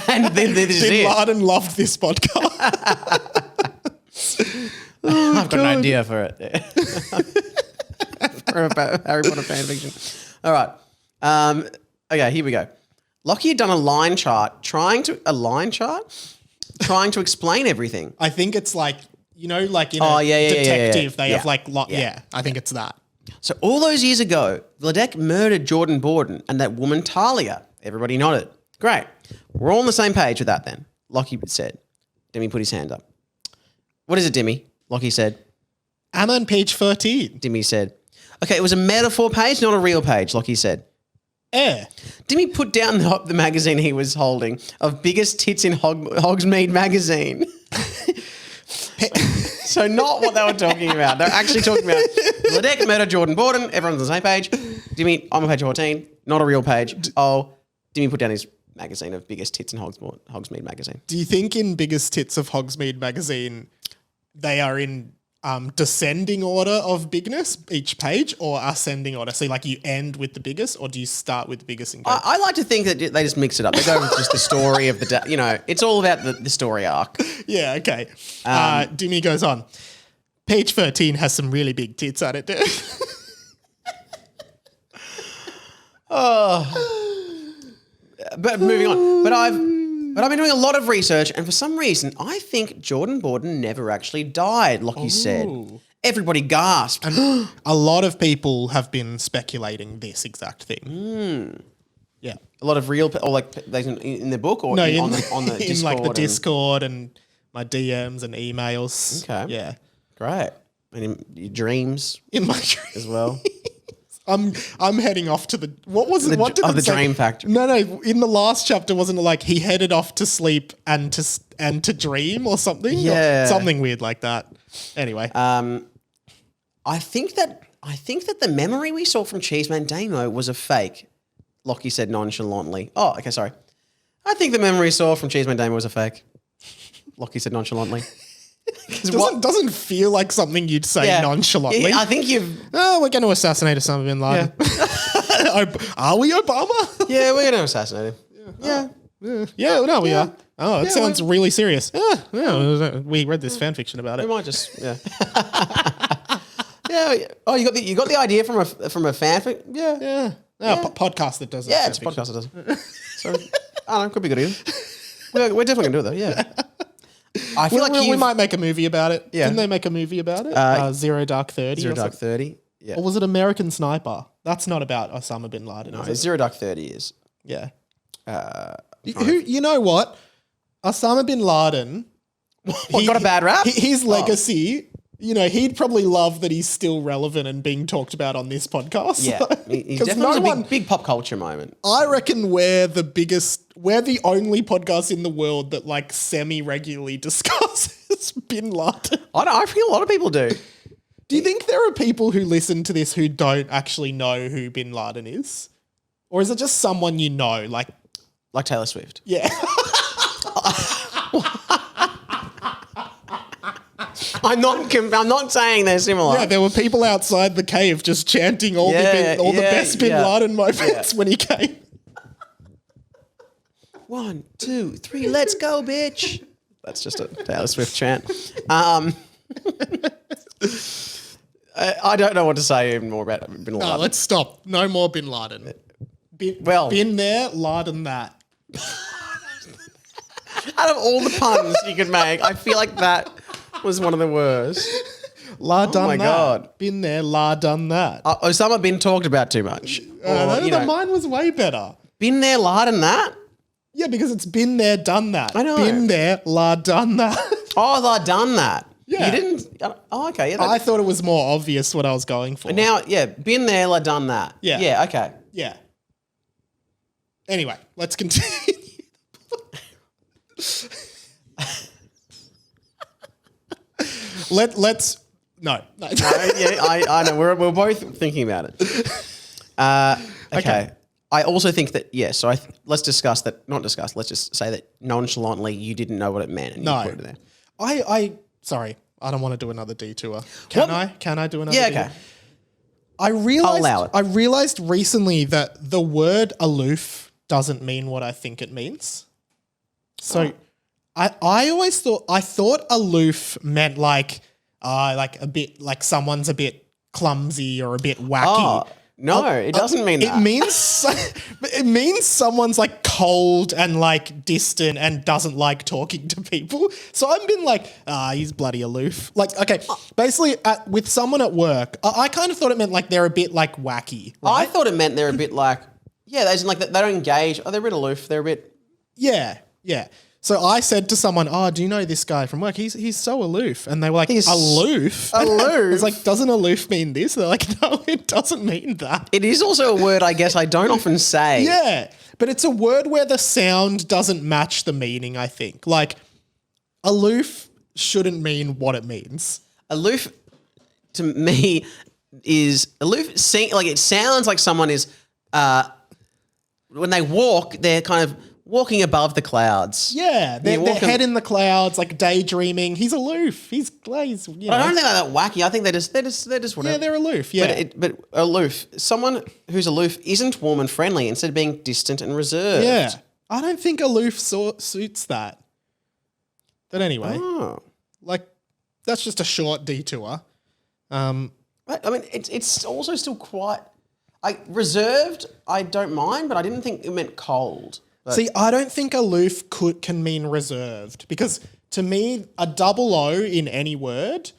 and then this is Bin it. Laden loved this podcast. I've got an idea for it. For a Harry Potter fan fiction. All right. Okay, here we go. Lachy had done a line chart trying to explain everything. I think it's like, like in detective, they have like, I think it's that. So all those years ago, Vladek murdered Jordan Bordan and that woman Talia. Everybody nodded. Great. We're all on the same page with that then, Lachy said. Demi put his hand up. What is it, Demi? Lachy said. I'm on page 13. Demi said. Okay, it was a metaphor page, not a real page, Lachy said. Demi put down the magazine he was holding of biggest tits in Hogsmeade magazine. So not what they were talking about. They're actually talking about Vladek murdered Jordan Bordan. Everyone's on the same page. Demi, I'm on page 14. Not a real page. Demi put down his magazine of biggest tits in Hogsmeade magazine. Do you think in biggest tits of Hogsmeade magazine, they are in descending order of bigness each page, or ascending order? So like you end with the biggest, or do you start with the biggest and go? I like to think that they just mix it up. They go with just the story of the day. It's all about the story arc. Yeah, okay. Dimi goes on. Page 13 has some really big tits on it, dude. But moving on. But I've been doing a lot of research, and for some reason, I think Jordan Bordan never actually died, Lachy said. Everybody gasped. And a lot of people have been speculating this exact thing. Yeah. A lot of real, or like in the book, or on the Discord? In like the Discord and my DMs and emails. Okay. Yeah. Great. And in your dreams In my dreams as well. I'm heading off to the what was it? What did it the say? Dream Factory. No. In the last chapter, wasn't it like he headed off to sleep and to dream or something? Yeah, or something weird like that. Anyway, I think that the memory we saw from Cheeseman Damo was a fake. Lachy said nonchalantly. Oh, okay, sorry. I think the memory we saw from Cheeseman Damo was a fake. Lachy said nonchalantly. doesn't feel like something you'd say nonchalantly. I think we're going to assassinate Osama bin Laden. Are we Obama? Yeah, we're going to assassinate him. Yeah, no, we are. Oh, it sounds really serious. Yeah, we read this fan fiction about it. We might just, yeah. Oh, you got the idea from a fanfic? Yeah. Podcast that does it. Yeah, it's a podcast that does it. So, I don't know, could be good either. We're definitely going to do it, though, yeah. I feel like we might make a movie about it. Yeah. Didn't they make a movie about it? Zero Dark 30. Zero Dark 30. Yeah. Or was it American Sniper? That's not about Osama bin Laden. No, Zero Dark 30 is. Yeah. You know what? Osama bin Laden. Got a bad rap? His legacy. he'd probably love that he's still relevant and being talked about on this podcast. Yeah, he's 'Cause definitely a big pop culture moment. I reckon we're the only podcast in the world that like semi-regularly discusses Bin Laden. I feel a lot of people do. Do you think there are people who listen to this who don't actually know who Bin Laden is? Or is it just someone you know? Like Taylor Swift. Yeah. I'm not saying they're similar. Yeah, there were people outside the cave just chanting all the best Bin Laden moments when he came. 1, 2, 3, let's go, bitch. That's just a Taylor Swift chant. I don't know what to say even more about Bin Laden. No, let's stop. No more Bin Laden. Been there, Laden that. Out of all the puns you could make, I feel like that was one of the worst. La done my that. God. Been there, la done that. Osama been talked about too much. Mine was way better. Been there, la done that? Yeah, because it's been there, done that. I know. Been there, la done that. Oh, la done that. Yeah. You didn't... Oh, okay. Yeah, I thought it was more obvious what I was going for. now, yeah, been there, la done that. Yeah. Yeah, okay. Yeah. Anyway, let's continue. Let's no. Yeah, I know. We're both thinking about it. Okay. I also think that so let's discuss that. Not discuss. Let's just say that nonchalantly you didn't know what it meant and you put it there. Sorry, I don't want to do another detour. Can I do another? Yeah. detour? Okay. I'll allow it. I realized recently that the word aloof doesn't mean what I think it means. So I always thought aloof meant like a bit like someone's a bit clumsy or a bit wacky. Oh, no, it doesn't mean that. It means someone's like cold and like distant and doesn't like talking to people. So I've been like, he's bloody aloof. Like, okay, basically with someone at work, I kind of thought it meant like they're a bit like wacky. Right? I thought it meant they're a bit like, they don't engage. Oh, they're a bit aloof. They're a bit... Yeah. So I said to someone, do you know this guy from work? He's so aloof. And they were like, aloof? Aloof? It's like, doesn't aloof mean this? They're like, no, it doesn't mean that. It is also a word I guess I don't often say. Yeah, but it's a word where the sound doesn't match the meaning, I think. Like, aloof shouldn't mean what it means. Aloof, to me, is... Aloof, it sounds like someone is... when they walk, they're kind of... walking above the clouds. Yeah, their head in the clouds, like daydreaming. He's aloof. He's I don't think they're that wacky. I think they're just whatever. Yeah, they're aloof. Yeah, but aloof. Someone who's aloof isn't warm and friendly. Instead of being distant and reserved. Yeah, I don't think aloof suits that. But anyway, like that's just a short detour. But, I mean, it's also still quite reserved. I don't mind, but I didn't think it meant cold. But see, I don't think aloof can mean reserved because to me, a double O in any word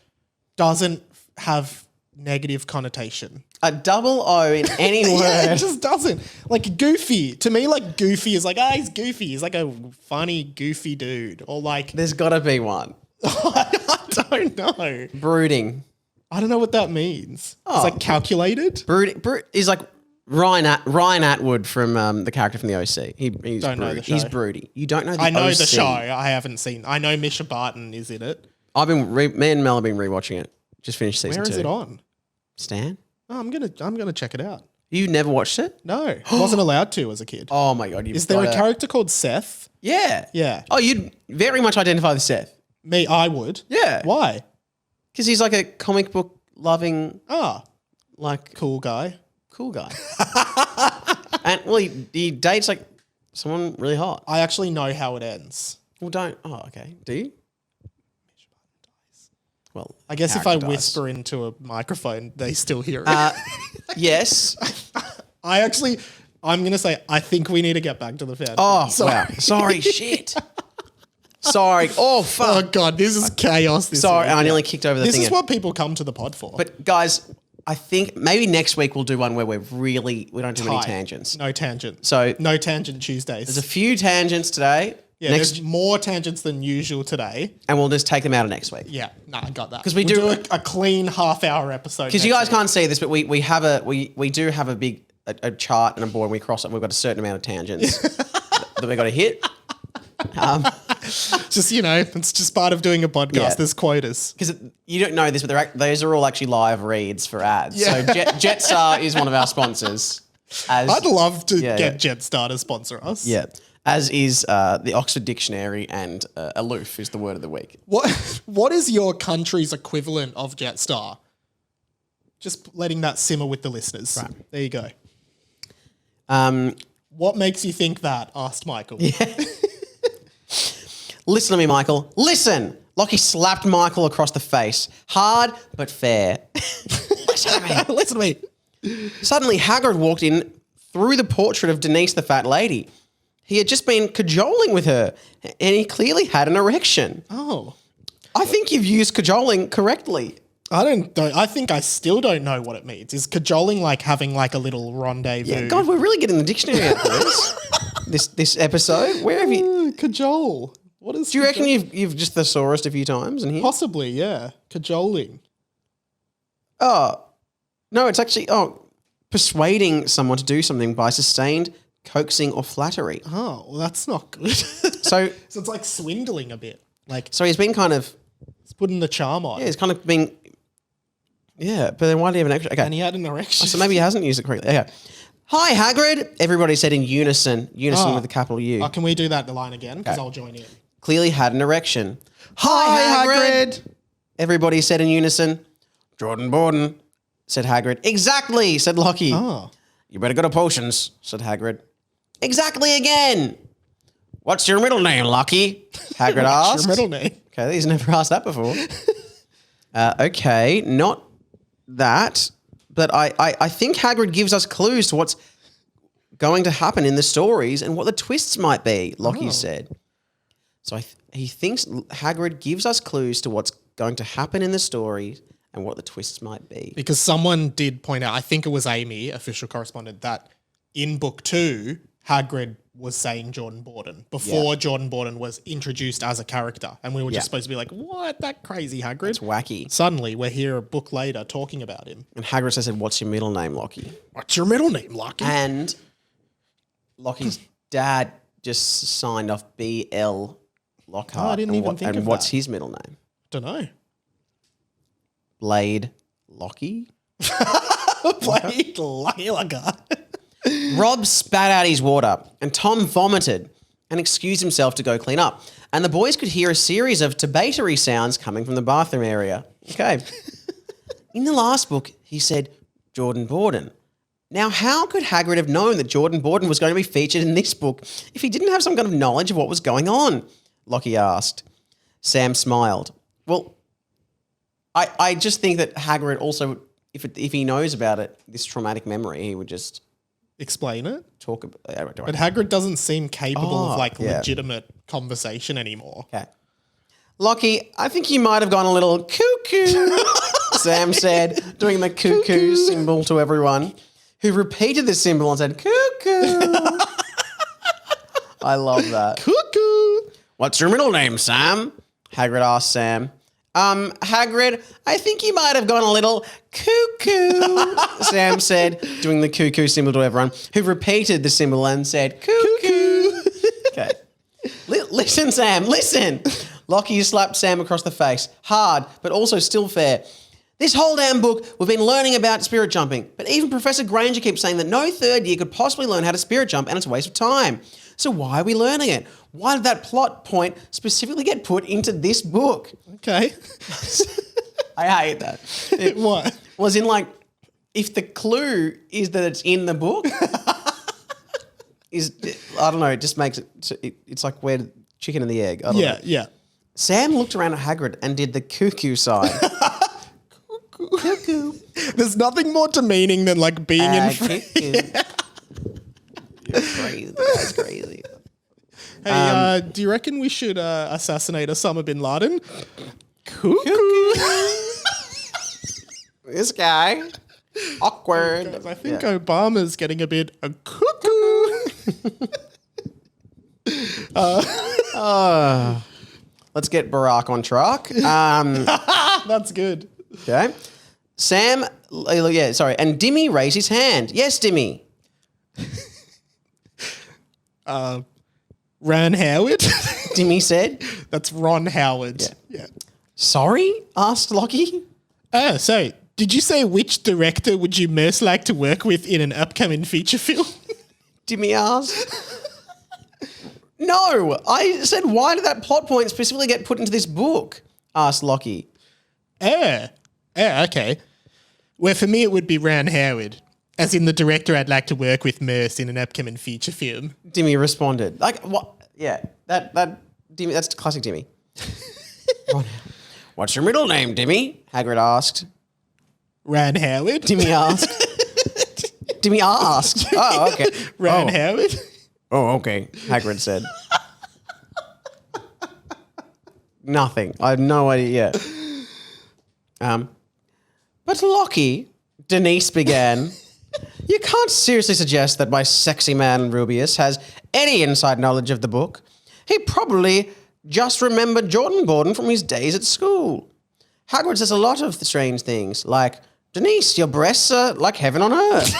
doesn't have negative connotation. A double O in any word. Yeah, it just doesn't. Like goofy. To me, like goofy is like, he's goofy. He's like a funny, goofy dude. Or like... There's got to be one. I don't know. Brooding. I don't know what that means. It's like calculated? Brooding is like... Ryan Atwood from the character from the OC. He's don't know the show. He's broody. You don't know the OC. I know the show. I haven't seen. I know Misha Barton is in it. Me and Mel have been rewatching it. Just finished season 2. Where is it on? Stan? Oh, I'm gonna check it out. You never watched it? No, wasn't allowed to as a kid. Oh my god! Is there a character called Seth? Yeah. Yeah. Oh, you'd very much identify with Seth. Me, I would. Yeah. Why? Because he's like a comic book loving, like cool guy. Cool guy. And well, he dates like someone really hot. I actually know how it ends. Well, don't. Oh, okay. Do you? Well, I guess if I whisper into a microphone, they still hear it. Yes. I'm going to say, I think we need to get back to the fan. Oh, wow. Sorry, shit. Sorry. Oh, fuck. Oh, God, this is chaos. Sorry, I nearly kicked over the thing. This is what people come to the pod for. But, guys, I think maybe next week we'll do one where we don't do many tangents. No tangent. So no tangent Tuesdays. there's a few tangents today. Yeah, there's more tangents than usual today. And we'll just take them out of next week. Yeah, no, I got that. Because we'll do a clean half-hour episode. Because you guys can't see this, but we do have a big a chart and a board. And we cross it. We've got a certain amount of tangents that we've got to hit. Just it's just part of doing a podcast. Yeah. There's quotas. Because you don't know this, but those are all actually live reads for ads. Yeah. So Jetstar is one of our sponsors. I'd love to get Jetstar to sponsor us. Yeah. As is the Oxford Dictionary and aloof is the word of the week. What is your country's equivalent of Jetstar? Just letting that simmer with the listeners. Right. There you go. What makes you think that? Asked Michael. Yeah. Listen to me, Michael. Listen! Lachy slapped Michael across the face. Hard, but fair. Listen to me. Listen to me. Suddenly, Hagrid walked in through the portrait of Denise the Fat Lady. He had just been cajoling with her, and he clearly had an erection. Oh. I think you've used cajoling correctly. I think I still don't know what it means. Is cajoling like having like a little rendezvous? Yeah, God, we're really getting the dictionary out for this episode. Where have you... Cajole. What is? Do you reckon you've just thesaurused a few times in here? Possibly, yeah. Cajoling. Oh, no, it's actually persuading someone to do something by sustained coaxing or flattery. Oh, well, that's not good. So it's like swindling a bit. Like, so he's been kind of... He's putting the charm on. Yeah, he's kind of been... Yeah, but then why do you have an extra... Okay. And he had an erection. So maybe he hasn't used it correctly. Okay. Hi, Hagrid. Everybody said in unison. Unison with a capital U. Oh, can we do that line again? Because I'll join in. Clearly had an erection. Hi, Hagrid. Everybody said in unison. Jordan Bordan, said Hagrid. Exactly, said Lachy. Oh. You better go to potions, said Hagrid. Exactly again. What's your middle name, Lachy? Hagrid asked. What's your middle name? Okay, he's never asked that before. Okay, not that, but I think Hagrid gives us clues to what's going to happen in the stories and what the twists might be, Lachy said. So he thinks Hagrid gives us clues to what's going to happen in the story and what the twists might be. Because someone did point out, I think it was Amy, official correspondent, that in book 2, Hagrid was saying Jordan Bordan before Jordan Bordan was introduced as a character. And we were just supposed to be like, what? That crazy Hagrid? It's wacky. Suddenly, we're here a book later talking about him. And Hagrid said, what's your middle name, Lachy? What's your middle name, Lachy? And Lochy's dad just signed off B.L. Lockhart. I didn't even think of And what's that. his middle name? Don't know. Blade Lochy? Blade Lockhart. Rob spat out his water and Tom vomited and excused himself to go clean up. And the boys could hear a series of debatory sounds coming from the bathroom area. Okay. In the last book, he said Jordan Bordan. Now, how could Hagrid have known that Jordan Bordan was going to be featured in this book if he didn't have some kind of knowledge of what was going on? Lochy asked. Sam smiled. Well, I just think that Hagrid also, if he knows about it, this traumatic memory, he would just... Explain it. talk about... But Hagrid doesn't seem capable of legitimate conversation anymore. Okay. Lochy, I think you might have gone a little cuckoo, Sam said, doing the cuckoo symbol to everyone, who repeated the symbol and said, cuckoo. I love that. Cuckoo. What's your middle name, Sam? Hagrid asked Sam. Hagrid, I think you might have gone a little cuckoo, Sam said, doing the cuckoo symbol to everyone, who repeated the symbol and said, cuckoo. Okay. Listen, Sam, listen. Lochy slapped Sam across the face. Hard, but also still fair. This whole damn book, we've been learning about spirit jumping, but even Professor Granger keeps saying that no third year could possibly learn how to spirit jump and it's a waste of time. So why are we learning it? Why did that plot point specifically get put into this book? Okay. I hate that. What? Was in like, if the clue is that it's in the book, I don't know, it just makes it, it's like where the chicken and the egg. I don't know. Yeah. Sam looked around at Hagrid and did the cuckoo sign. Cuckoo. There's nothing more demeaning than like being in front. You're crazy. That's crazy. Hey, do you reckon we should assassinate Osama bin Laden? Cuckoo. This guy. Awkward. Guys, I think Obama's getting a bit cuckoo. Let's get Barack on track. That's good. Okay. Sam, and Dimmy raised his hand. Yes, Dimmy. Ron Howard. Dimmy said. That's Ron Howard. Yeah. Sorry? Asked Lockie. Oh, so did you say which director would you most like to work with in an upcoming feature film? Dimmy asked. No, I said, why did that plot point specifically get put into this book? Asked Lockie. Okay. Well, for me, it would be Ron Howard. As in the director I'd like to work with most in an upcoming feature film. Dimmy responded. Like, what? Yeah, that Dimmy, that's classic Dimmy. What's your middle name, Dimmy? Hagrid asked. Ron Howard? Dimmy asked. Dimmy asked. Oh, okay. Ron Howard? Oh, okay, Hagrid said. Nothing. I have no idea. But Lockie, Denise began, you can't seriously suggest that my sexy man Rubius has any inside knowledge of the book. He probably just remembered Jordan Bordan from his days at school. Hagrid says a lot of strange things, like, Denise, your breasts are like heaven on earth.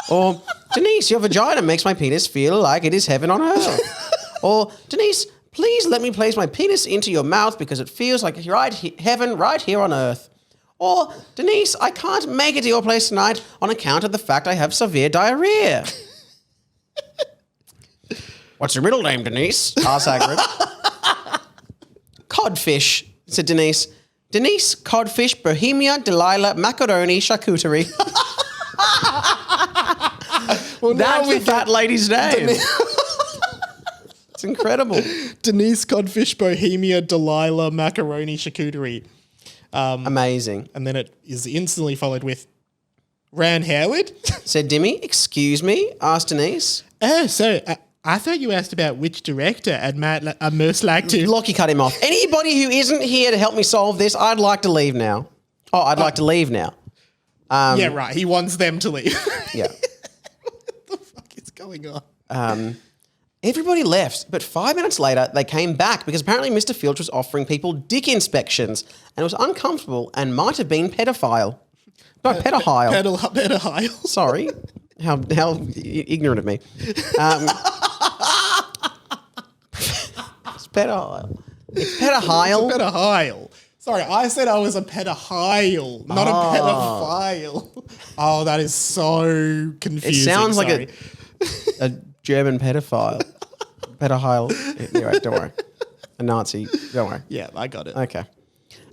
Or, Denise, your vagina makes my penis feel like it is heaven on earth. Or, Denise, please let me place my penis into your mouth because it feels like heaven right here on earth. Or, Denise, I can't make it to your place tonight on account of the fact I have severe diarrhea. What's your middle name, Denise? Asked Hagrid. Codfish, said Denise. Denise, Codfish, Bohemia, Delilah, Macaroni, Charcuterie. Well, That's the fat lady's name. It's incredible. Denise, Codfish, Bohemia, Delilah, Macaroni, Charcuterie. Amazing. And then it is instantly followed with Ron Howard. Said Dimmy, excuse me? Asked Denise. Oh, so I thought you asked about which director I'd most like to. Lockie cut him off. Anybody who isn't here to help me solve this, I'd like to leave now. Oh, I'd like to leave now. Yeah, right. He wants them to leave. Yeah. What the fuck is going on? Everybody left, but 5 minutes later, they came back because apparently Mr. Filch was offering people dick inspections and it was uncomfortable and might have been pedophile. No, pedophile. Pedophile. Sorry. How ignorant of me. It's pedophile. It's pedophile. Pedophile. Sorry, I said I was a pedophile, not a pedophile. Oh, that is so confusing. It sounds Sorry. like a German pedophile. Pedophile. Anyway, don't worry. A Nazi. Don't worry. Yeah, I got it. Okay.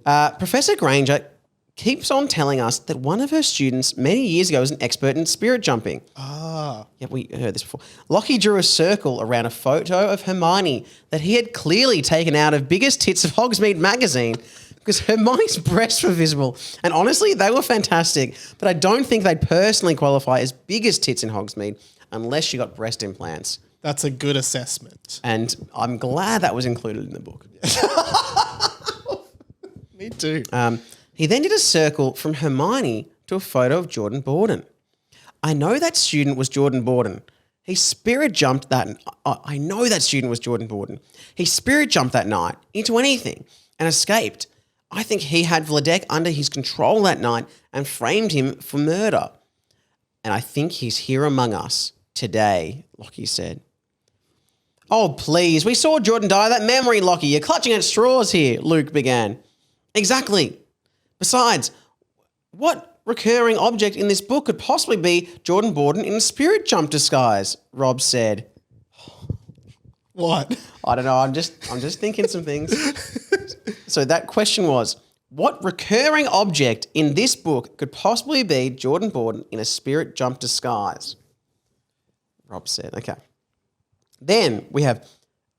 Professor Granger keeps on telling us that one of her students many years ago was an expert in spirit jumping. Ah. Yeah, we heard this before. Lockie drew a circle around a photo of Hermione that he had clearly taken out of Biggest Tits of Hogsmeade magazine because Hermione's breasts were visible. And honestly, they were fantastic, but I don't think they'd personally qualify as biggest tits in Hogsmeade unless she got breast implants. That's a good assessment. And I'm glad that was included in the book. Me too. He then did a circle from Hermione to a photo of Jordan Bordan. I know that student was Jordan Bordan. He spirit jumped that. I know that student was Jordan Bordan. He spirit jumped that night into anything and escaped. I think he had Vladek under his control that night and framed him for murder. And I think he's here among us today, Lockie said. Oh, please. We saw Jordan die of that memory, Lockie. You're clutching at straws here, Luke began. Exactly. Besides, what recurring object in this book could possibly be Jordan Bordan in a spirit jump disguise? Rob said. What? I don't know. I'm just thinking some things. So that question was, what recurring object in this book could possibly be Jordan Bordan in a spirit jump disguise? Rob said. Okay. Then we have,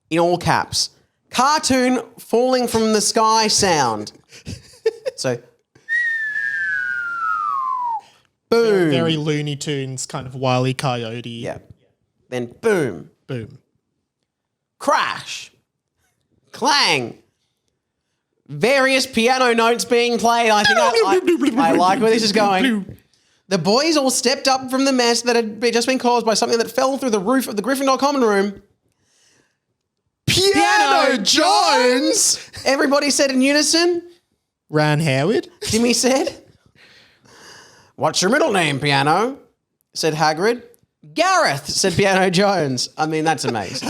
in all caps, cartoon falling from the sky sound. So, boom. Very Looney Tunes, kind of Wile E. Coyote. Yeah. Then boom. Boom. Crash. Clang. Various piano notes being played. I think I like where this is going. The boys all stepped up from the mess that had just been caused by something that fell through the roof of the Gryffindor common room. Piano Piano Jones. Everybody said in unison. Ron Howard. Jimmy said, "What's your middle name, Piano?" said Hagrid. Gareth, said Piano Jones. I mean, that's amazing.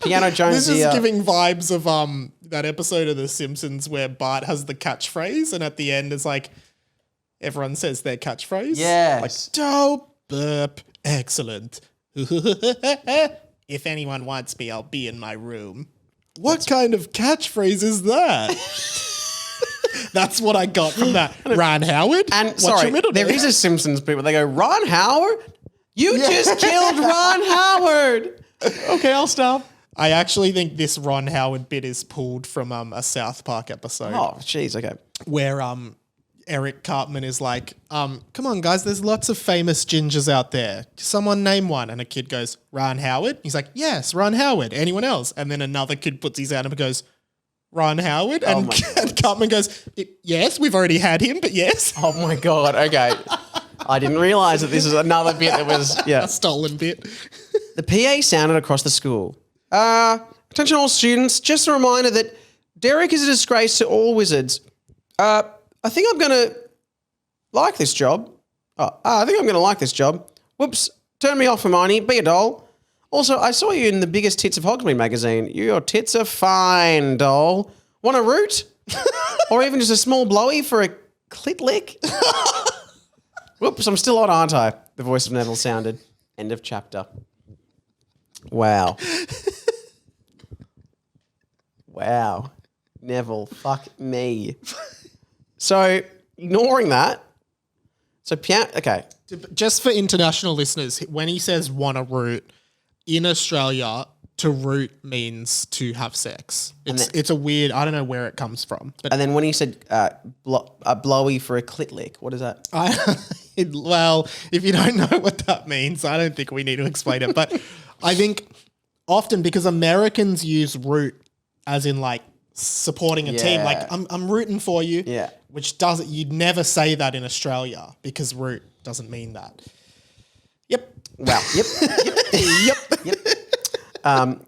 Piano Jones. This is giving vibes of that episode of The Simpsons where Bart has the catchphrase, and at the end it's like everyone says their catchphrase. Yes. Like dope, burp, excellent. If anyone wants me, I'll be in my room. What kind of catchphrase is that? That's what I got from that. Ron Howard? And what's sorry, your middle there name? is a Simpsons people. They go, Ron Howard? You just killed Ron Howard. Okay, I'll stop. I actually think this Ron Howard bit is pulled from a South Park episode. Oh, jeez, okay. Where Eric Cartman is like, come on guys, there's lots of famous gingers out there. Someone name one. And a kid goes, Ron Howard? He's like, yes, Ron Howard. Anyone else? And then another kid puts his hand up and goes, Ron Howard? And, and Cartman goes, yes, we've already had him, but yes. Oh my God, okay. I didn't realise that this is another bit that was, A stolen bit. The PA sounded across the school. Attention all students, just a reminder that Derek is a disgrace to all wizards. I think I'm going to like this job. I think I'm going to like this job. Whoops, turn me off, Hermione, be a doll. Also, I saw you in the biggest tits of Hogsmeade magazine. Your tits are fine, doll. Want a root? Or even just a small blowy for a clit lick? Whoops, I'm still on, aren't I? The voice of Neville sounded. End of chapter. Wow. Wow. Neville, fuck me. So, ignoring that, okay. Just for international listeners, when he says want a root, in Australia, to root means to have sex. It's a weird, I don't know where it comes from. But And then when he said a blowy for a clit lick, what is that? well, if you don't know what that means, I don't think we need to explain it. But I think often because Americans use root as in like supporting a team, like I'm rooting for you. Yeah. Which doesn't, you'd never say that in Australia because root doesn't mean that. Yep. Wow. Yep.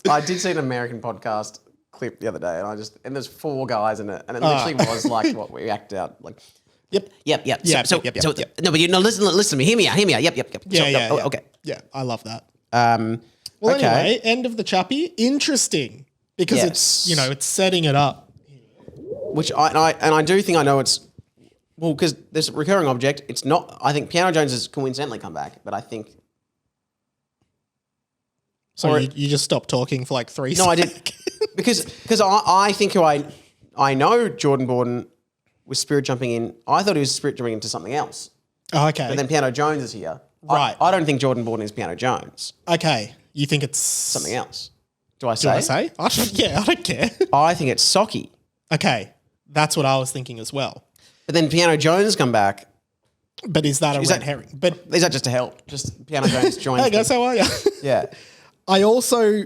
I did see an American podcast clip the other day, and there's 4 guys in it, and it literally was like what we act out like. Yep. So, no, but listen to me. Hear me out. Yep. Yeah. Okay. Yeah, I love that. Well, Okay. Anyway, end of the chappy. Interesting because Yes. it's setting it up. Which I do think I know it's because there's a recurring object. It's not. I think Piano Jones has coincidentally come back, but I think. So you just stopped talking for like 3 seconds. No, I did because I think who I know Jordan Bordan was spirit jumping in. I thought he was spirit jumping into something else. Oh, okay. But then Piano Jones is here. Right. I don't think Jordan Bordan is Piano Jones. Okay. You think it's Something else. Do I Do I say? I don't care. I think it's Socky. Okay. That's what I was thinking as well. But then Piano Jones come back. But is that a red herring? But Is that just to help? Just Piano Jones joins. hey guys, how are you? Yeah. I also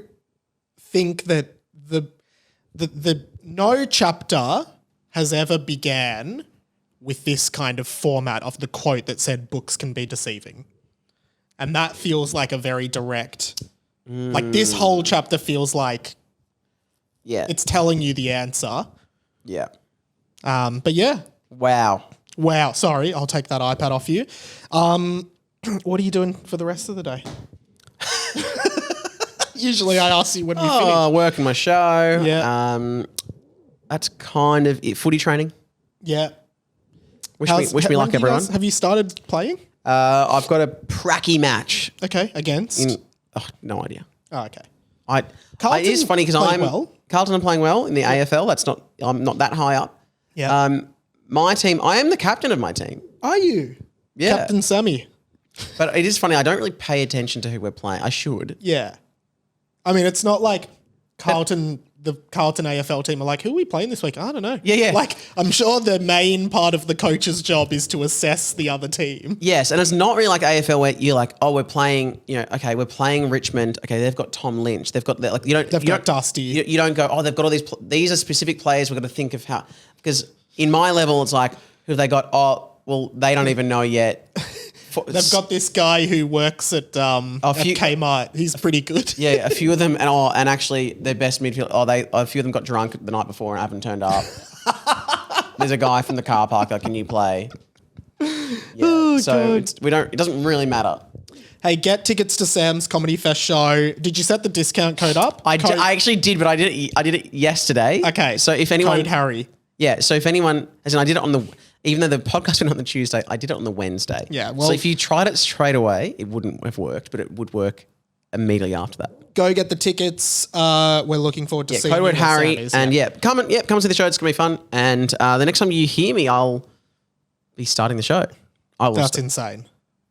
think that the no chapter has ever began with this kind of format of the quote that said books can be deceiving. And that feels like a very direct, like this whole chapter feels like it's telling you the answer. Yeah. But yeah. Wow. Sorry, I'll take that iPad off you. What are you doing for the rest of the day? Usually I ask you when we finish. Working my show. Yeah. That's kind of it. Footy training. Yeah. Wish me luck, everyone. Have you started playing? I've got a pracky match. Okay, against? No idea. Oh, okay. It is funny because Carlton are playing well in the AFL. I'm not that high up. Yeah. My team, I am the captain of my team. Are you? Yeah. Captain Sammy. But it is funny. I don't really pay attention to who we're playing. I should. Yeah. I mean, it's not like the Carlton AFL team are like, who are we playing this week? I don't know. Yeah. Like, I'm sure the main part of the coach's job is to assess the other team. Yes, and it's not really like AFL where you're like, oh, we're playing, we're playing Richmond. Okay, they've got Tom Lynch. They've got They've got Dusty. You don't go, oh, they've got all these. These are specific players. We've got to think of how, because in my level, it's like, who have they got? Oh, well, they don't even know yet. They've got this guy who works at Kmart. He's pretty good. Yeah, a few of them, and actually their best midfield. A few of them got drunk the night before and haven't turned up. There's a guy from the car park like, can you play? Yeah, so it doesn't really matter. Hey, get tickets to Sam's Comedy Fest show. Did you set the discount code up? I actually did, but I did it yesterday. Okay. So if anyone code Harry. Yeah. So if anyone, as in I did it even though the podcast went on the Tuesday, I did it on the Wednesday. Yeah. Well, so if you tried it straight away, it wouldn't have worked, but it would work immediately after that. Go get the tickets. We're looking forward to seeing code word you. Harry, and come and see the show. It's gonna be fun. And the next time you hear me, I'll be starting the show. That's insane.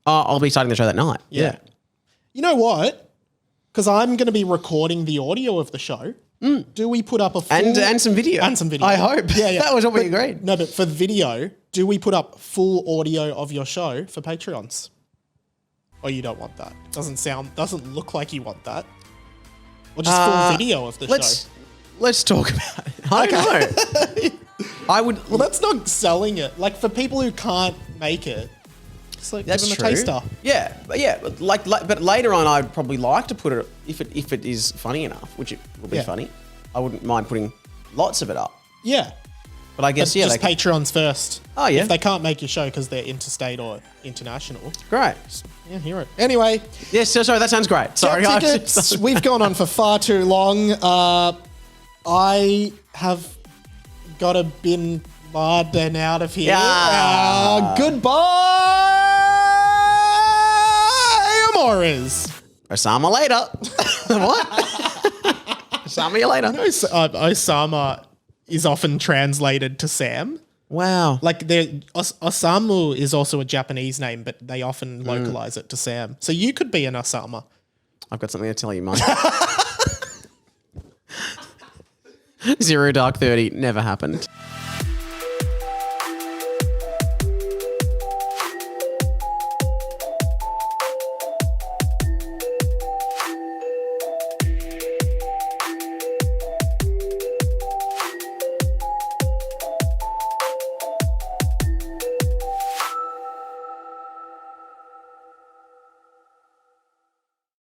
I'll be starting the show that night. Yeah. You know what? Because I'm going to be recording the audio of the show. Do we put up a full... And some video. And some video. I hope. Yeah. That was what we agreed. No, but for video, do we put up full audio of your show for Patreons? Or you don't want that? Doesn't look like you want that. Or just full video of the show? Let's talk about it. I don't know. I would... Well, that's not selling it. Like, for people who can't make it, just like that's give them a taster. Yeah, but but later on, I'd probably like to put it if it is funny enough, which it will be funny. I wouldn't mind putting lots of it up. Yeah, but I guess just Patreons first. Oh yeah, if they can't make your show because they're interstate or international. Great. Yeah, hear it. Anyway. Yes. Sorry, that sounds great. Sorry, tickets. We've gone on for far too long. I have got to bin Barden out of here. Yeah. Goodbye, Amores. Osama later. What? Osama you later. Osama is often translated to Sam. Wow. Like Osamu is also a Japanese name, but they often localize it to Sam. So you could be an Osama. I've got something to tell you, Mike. 0 Dark 30 never happened.